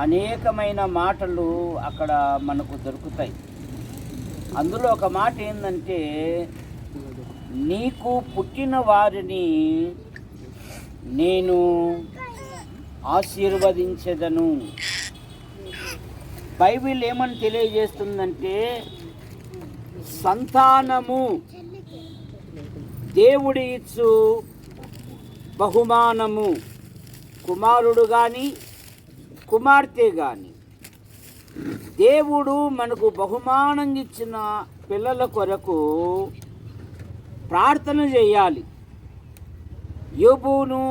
అనేకమైన మాటలు అక్కడ మనకు దొరుకుతాయి. అందులో ఒక మాట ఏంటంటే, నీకు పుట్టిన వారిని నేను ఆశీర్వదించెదను. బైబిల్ ఏమని తెలియజేస్తుందంటే, సంతానము దేవుడి ఇచ్చు బహుమానము. కుమారుడు కానీ కుమార్తె కానీ దేవుడు మనకు బహుమానం ఇచ్చిన పిల్లల కొరకు ప్రార్థన చేయాలి. యోబును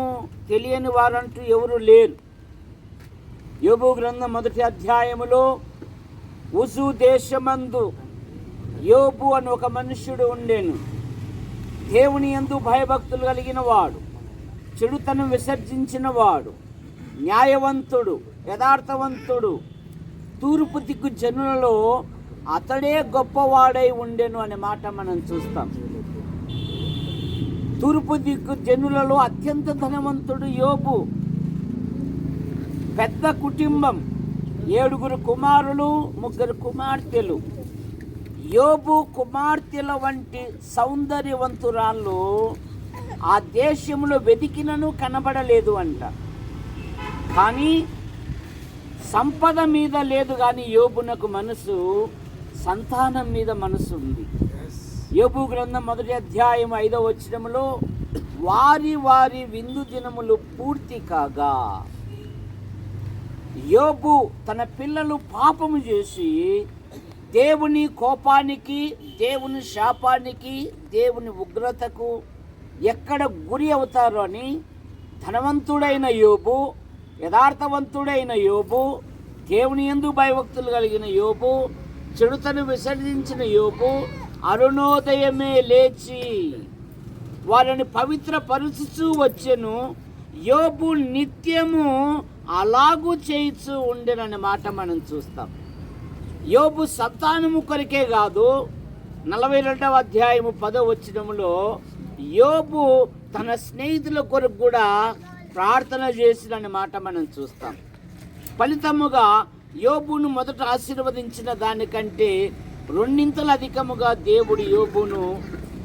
తెలియని వారంటూ ఎవరు లేరు. యోబు గ్రంథం 1వ అధ్యాయములో ఉజు దేశమందు యోబు అని ఒక మనుష్యుడు ఉండెను. దేవుని యందు భయభక్తులు కలిగిన వాడు, చెడుతనం విసర్జించిన వాడు, న్యాయవంతుడు, యథార్థవంతుడు, తూర్పు దిక్కు జనులలో అతడే గొప్పవాడై ఉండెను అనే మాట మనం చూస్తాం. తూర్పు దిక్కు జనులలో అత్యంత ధనవంతుడు యోబు. పెద్ద కుటుంబం, 7 కుమారులు, 3 కుమార్తెలు. యోబు కుమార్తెల వంటి సౌందర్యవంతురాళ్ళు ఆ దేశంలో వెతికినను కనబడలేదు అంట. కానీ సంపద మీద లేదు, కానీ యోబునకు మనసు సంతానం మీద మనసు ఉంది. యోబు గ్రంథం 1వ అధ్యాయం 5వ వచనములో, వారి వారి విందు దినములు పూర్తి కాగా యోబు తన పిల్లలు పాపము చేసి దేవుని కోపానికి, దేవుని శాపానికి, దేవుని ఉగ్రతకు ఎక్కడ గురి అవుతారో అని ధనవంతుడైన యోబు, యథార్థవంతుడైన యోబు, దేవుని యందు భయభక్తులు కలిగిన యోబు, చెడుతను విసర్జించిన యోబు అరుణోదయమే లేచి వారిని పవిత్రపరుచుచూ వచ్చెను. యోబు నిత్యము అలాగూ చేయిచూ ఉండెననే మాట మనం చూస్తాం. యోబు సంతానము కొరకే కాదు, 42వ అధ్యాయము 10వ వచనములో యోబు తన స్నేహితుల కొరకు కూడా ప్రార్థన చేసిననే మాట మనం చూస్తాం. ఫలితముగా యోబును మొదట ఆశీర్వదించిన దానికంటే 2 అధికముగా దేవుడు యోబును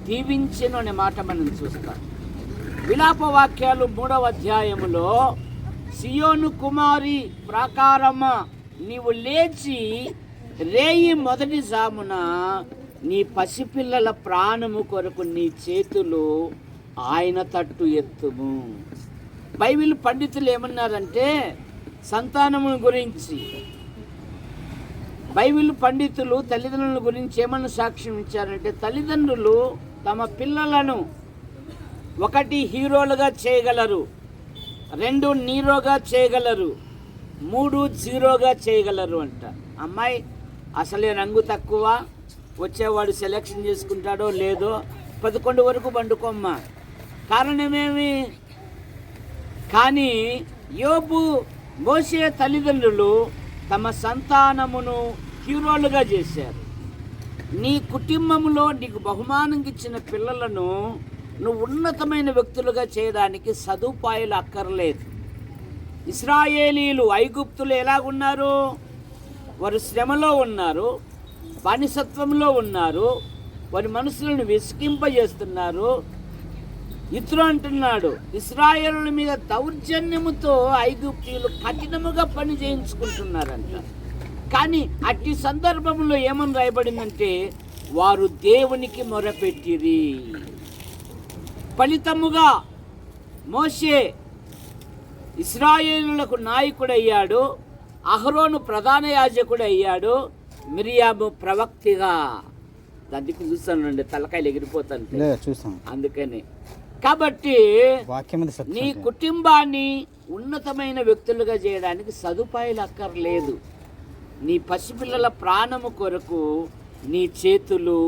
దీవించెను అనే మాట మనం చూస్తాం. విలాప వాక్యాలు 3వ అధ్యాయములో, సియోను కుమారి ప్రాకారమ, నీవు లేచి రేయి మొదటి జామున నీ పసిపిల్లల ప్రాణము కొరకు నీ చేతులు ఆయన తట్టు ఎత్తుము. బైబిల్ పండితులు ఏమన్నారంటే, సంతానము గురించి బైబిల్ పండితులు తల్లిదండ్రుల గురించి ఏమన్నా సాక్ష్యం ఇచ్చారంటే, తల్లిదండ్రులు తమ పిల్లలను 1 హీరోలుగా చేయగలరు, 2 నీరోగా చేయగలరు, 3 జీరోగా చేయగలరు అంట. అమ్మాయి అసలే రంగు తక్కువ, వచ్చేవాడు సెలెక్షన్ చేసుకుంటాడో లేదో, 11 వరకు పండుకోమ్మ, కారణమేమి? కానీ యోబు, మోషే తల్లిదండ్రులు తమ సంతానమును హీరోలుగా చేశారు. నీ కుటుంబంలో నీకు బహుమానం ఇచ్చిన పిల్లలను నువ్వు ఉన్నతమైన వ్యక్తులుగా చేయడానికి సదుపాయాలు అక్కర్లేదు. ఇశ్రాయేలీలు ఐగుప్తులు ఎలాగున్నారు? వారు శ్రమలో ఉన్నారు, బానిసత్వంలో ఉన్నారు, వారి మనసులను విసిగింపజేస్తున్నారు. ఇతరు అంటున్నాడు, ఇశ్రాయేలుల మీద దౌర్జన్యముతో ఐగుప్తీయులు కఠినముగా పని చేయించుకుంటున్నారంట. కానీ అట్టి సందర్భంలో ఏమని రాయబడిందంటే, వారు దేవునికి మొరపెట్టిరి. ఫలితముగా మోషే ఇశ్రాయేలులకు నాయకుడయ్యాడు, అహరోను ప్రధాన యాజకుడు అయ్యాడు, మిరియాము ప్రవక్తిగా. దానికి చూస్తానండి, తలకాయలు ఎగిరిపోతాను అందుకని. కాబట్టి నీ కుటుంబాన్ని ఉన్నతమైన వ్యక్తులుగా చేయడానికి సదుపాయాలు అక్కర్లేదు. నీ పసిపిల్లల ప్రాణము కొరకు నీ చేతులు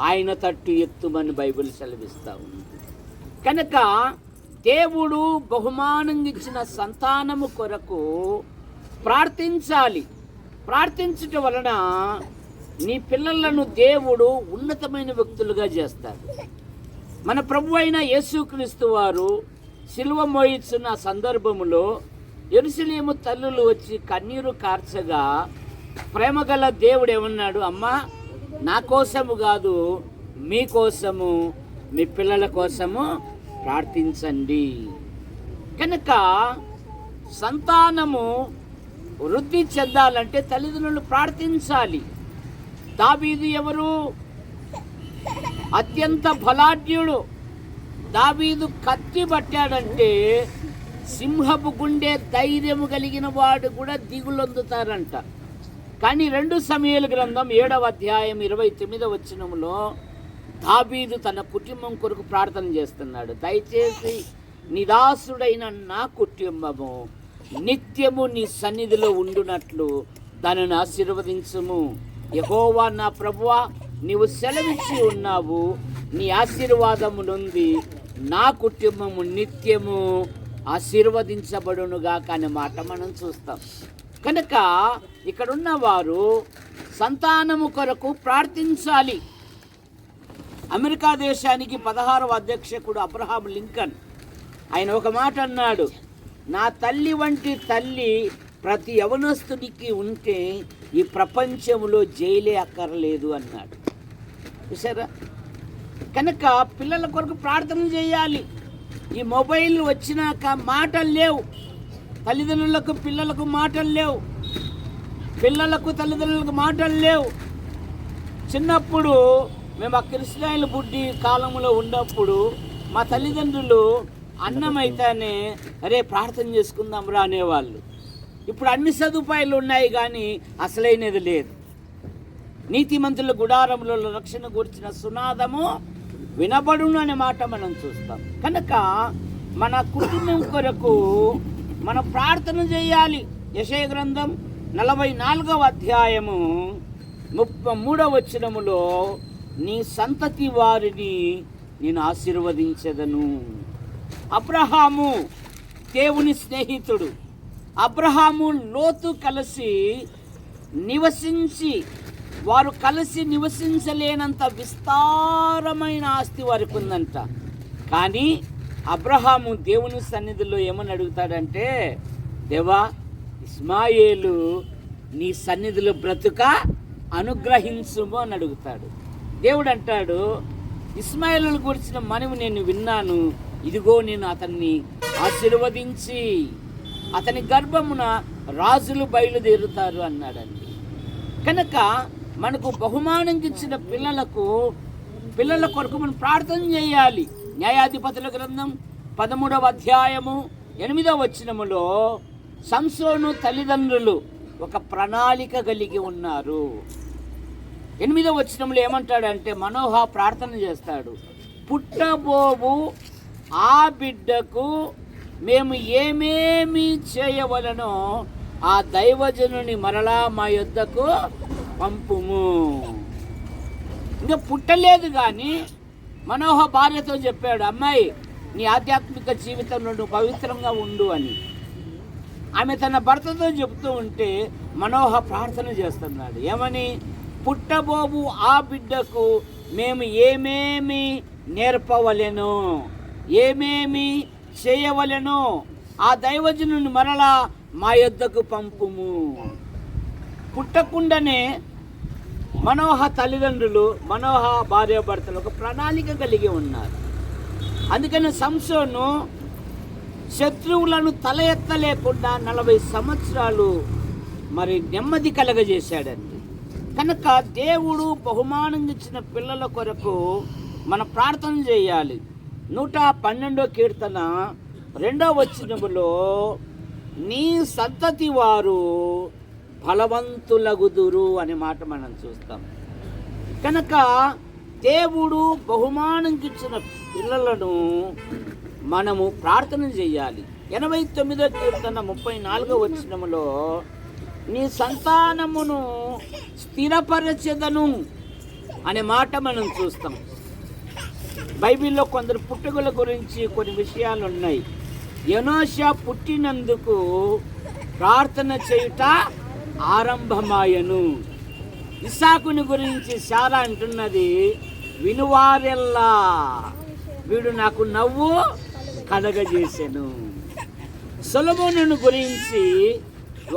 ఆయన తట్టు ఎత్తుమని బైబిల్ సెలవిస్తా ఉంది. కనుక దేవుడు బహుమానం ఇచ్చిన సంతానము కొరకు ప్రార్థించాలి. ప్రార్థించటం వలన నీ పిల్లలను దేవుడు ఉన్నతమైన వ్యక్తులుగా చేస్తాడు. మన ప్రభు అయిన యేసుక్రీస్తు వారు సిలువ మోయిస్తున్న సందర్భములో యెరూషలేము తల్లులు వచ్చి కన్నీరు కార్చగా ప్రేమగల దేవుడు ఏమన్నాడు, అమ్మా నా కోసము కాదు, మీకోసము మీ పిల్లల కోసము ప్రార్థించండి. కనుక సంతానము వృద్ధి చెందాలంటే తల్లిదండ్రులు ప్రార్థించాలి. దావీదు ఎవరు? అత్యంత బలాఢ్యుడు. దావీదు కత్తి పట్టాడంటే సింహపు గుండె ధైర్యము కలిగిన వాడు కూడా దిగులొందుతారంట. కానీ 2 సమూయేలు గ్రంథం 7వ అధ్యాయం 29వ వచనంలో దావీదు తన కుటుంబం కొరకు ప్రార్థన చేస్తున్నాడు. దయచేసి నిదాసుడైన నా కుటుంబము నిత్యము నీ సన్నిధిలో ఉండునట్లు దానిని ఆశీర్వదించుము. యెహోవా నా ప్రభువా, నీవు సెలవిచ్చి ఉన్నావు, నీ ఆశీర్వాదము నుండి నా కుటుంబము నిత్యము ఆశీర్వదించబడునుగా అనే మాట మనం చూస్తాం. కనుక ఇక్కడున్న వారు సంతానము కొరకు ప్రార్థించాలి. అమెరికా దేశానికి 16వ అధ్యక్షుడు అబ్రహాం లింకన్ ఆయన ఒక మాట అన్నాడు, నా తల్లి వంటి తల్లి ప్రతి యవనస్తుడికి ఉంటే ఈ ప్రపంచంలో జైలే అక్కర్లేదు అన్నాడు. చూసారా? కనుక పిల్లల కొరకు ప్రార్థన చేయాలి. ఈ మొబైల్ వచ్చినాక మాటలు లేవు, తల్లిదండ్రులకు పిల్లలకు మాటలు లేవు, పిల్లలకు తల్లిదండ్రులకు మాటలు లేవు. చిన్నప్పుడు మేము ఆ కృష్ణాయిల బుడ్డి కాలంలో ఉన్నప్పుడు మా తల్లిదండ్రులు అన్నం అయితేనే అరే ప్రార్థన చేసుకుందాం రా అనేవాళ్ళు. ఇప్పుడు అన్ని సదుపాయాలు ఉన్నాయి కానీ అసలైనది లేదు. నీతిమంతుల గుడారంలో రక్షణ గురించిన సునాదము వినబడును అనే మాట మనం చూస్తాం. కనుక మన కుటుంబం కొరకు మనం ప్రార్థన చేయాలి. యెషయా గ్రంథం 44వ అధ్యాయము 33వ వచనములో నీ సంతతి వారిని నేను ఆశీర్వదించెదను. అబ్రహాము దేవుని స్నేహితుడు. అబ్రహాము లోతు కలిసి నివసించి వారు కలిసి నివసించలేనంత విస్తారమైన ఆస్తి వారికి ఉందంట. కానీ అబ్రహాము దేవుని సన్నిధిలో ఏమని అడుగుతాడంటే, దేవా ఇస్మాయేలు నీ సన్నిధిలో బ్రతుక అనుగ్రహించుము అని అడుగుతాడు. దేవుడు అంటాడు, ఇస్మాయేలు గురించిన మనవి నేను విన్నాను, ఇదిగో నేను అతన్ని ఆశీర్వదించి అతని గర్భమున రాజులు బయలుదేరుతారు అన్నాడండి. కనుక మనకు బహుమానం ఇచ్చిన పిల్లల కొరకు మనం ప్రార్థన చేయాలి. న్యాయాధిపతుల గ్రంథం 13వ అధ్యాయము 8వ వచనములో సంసోను తల్లిదండ్రులు ఒక ప్రణాళిక కలిగి ఉన్నారు. 8వ వచనంలో ఏమంటాడంటే మనోహ ప్రార్థన చేస్తాడు, పుట్టబోవు ఆ బిడ్డకు మేము ఏమేమి చేయవలనో ఆ దైవజనుని మరలా మా యొద్దకు పంపుము. ఇంకా పుట్టలేదు కానీ మనోహ భార్యతో చెప్పాడు, అమ్మాయి నీ ఆధ్యాత్మిక జీవితంలో నువ్వు పవిత్రంగా ఉండు అని. ఆమె తన భర్తతో చెబుతూ ఉంటే మనోహ ప్రార్థన చేస్తున్నాడు. ఏమని? పుట్టబోవు ఆ బిడ్డకు మేము ఏమేమి నేర్పవలెనో, ఏమేమి చేయవలెనో ఆ దైవజనుని మరలా మా యొద్దకు పంపుము. పుట్టకుండానే మనోహ తల్లిదండ్రులు, మనోహ భార్యాభర్తలు ఒక ప్రణాళిక కలిగి ఉన్నారు. అందుకని సంసోను శత్రువులను తల ఎత్తలేకుండా 40 సంవత్సరాలు మరి నెమ్మది కలగజేశాడండి. కనుక దేవుడు బహుమానం ఇచ్చిన పిల్లల కొరకు మన ప్రార్థన చేయాలి. 112వ కీర్తన 2వ వచనములో నీ సంతతి వారు బలవంతులగుదురు అనే మాట మనం చూస్తాం. కనుక దేవుడు బహుమానం ఇచ్చిన పిల్లలను మనము ప్రార్థన చేయాలి. 89వ కీర్తన 34వ వచనములో నీ సంతానమును స్థిరపరచెదను అనే మాట మనం చూస్తాం. బైబిల్లో కొందరు పుట్టుకల గురించి కొన్ని విషయాలు ఉన్నాయి. ఎనోషా పుట్టినందుకు ప్రార్థన చేయుట ఆరంభమాయను. ఇస్సాకుని గురించి శారా అంటున్నది, వినువారెల్లా వీడు నాకు నవ్వు కలగజేసెను. సొలొమోనును గురించి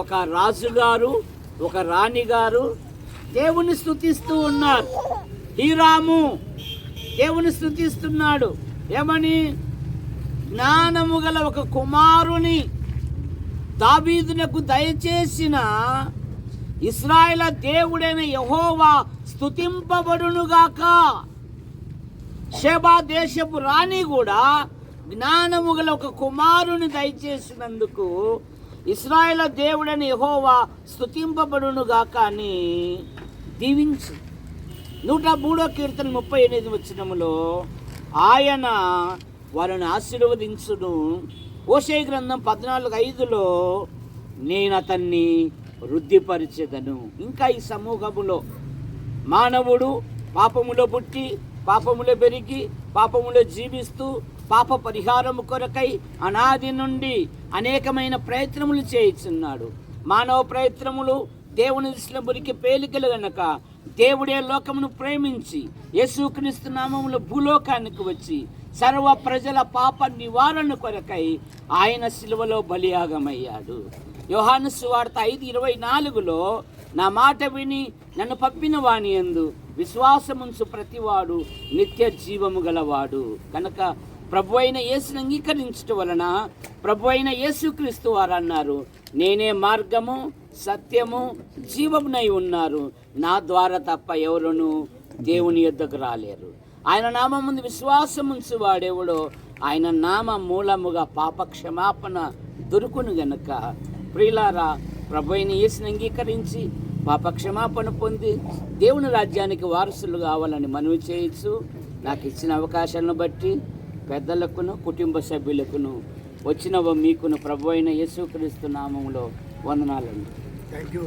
ఒక రాజుగారు, ఒక రాణిగారు దేవుని స్తుతిస్తూ ఉన్నారు. హీరాము దేవుని స్తుతిస్తున్నాడు. ఏమని? జ్ఞానము గల ఒక కుమారుని దావీదునకు దయచేసిన ఇశ్రాయేలు దేవుడైన యెహోవా స్తుతింపబడునుగాక. షెబా దేశపు రాణి కూడా జ్ఞానము గల ఒక కుమారుని దయచేసినందుకు ఇశ్రాయేలు దేవుడైన యెహోవా స్తుతింపబడునుగాక అని దీవించి 103వ కీర్తన 38వ వచనములో ఆయన వారిని ఆశీర్వదించును. హోషేయ గ్రంథం 14:5లో నేను అతన్ని వృద్ధిపరిచెదను. ఇంకా ఈ సమూహములో మానవుడు పాపములో పుట్టి, పాపములో పెరిగి, పాపములో జీవిస్తూ, పాప పరిహారము కొరకై అనాది నుండి అనేకమైన ప్రయత్నములు చేయుచున్నాడు. మానవ ప్రయత్నములు దేవుని దృష్టిలో మురికి పేలికలు గనక దేవుడే లోకమును ప్రేమించి యేసుక్రీస్తు నామములో భూలోకానికి వచ్చి సర్వ ప్రజల పాప నివారణ కొరకై ఆయన శిలువలో బలియాగమయ్యాడు. యోహాను సువార్త 5:24లో నా మాట విని నన్ను పంపిన వాని యందు విశ్వాసముంచు ప్రతివాడు నిత్య జీవము గలవాడు. కనుక ప్రభు అయిన యేసుని అంగీకరించడం వలన ప్రభు అయిన యేసుక్రీస్తు వారు అన్నారు, నేనే మార్గము, సత్యము, జీవమునై ఉన్నారు, నా ద్వారా తప్ప ఎవరును దేవుని యొద్దకు రాలేరు. ఆయన నామం ముందు విశ్వాసం ఉంచు వాడెవడో ఆయన నామ మూలముగా పాప క్షమాపణ దొరుకును గనుక ప్రియులారా, ప్రభు అయిన యేసుని అంగీకరించి పాప క్షమాపణ పొంది దేవుని రాజ్యానికి వారసులు కావాలని మనవి చేయొచ్చు. నాకు ఇచ్చిన అవకాశాలను బట్టి పెద్దలకును కుటుంబ సభ్యులకును వచ్చిన మీకును ప్రభు అయిన యేసుక్రీస్తు నామములో వందనాలండి. Thank you.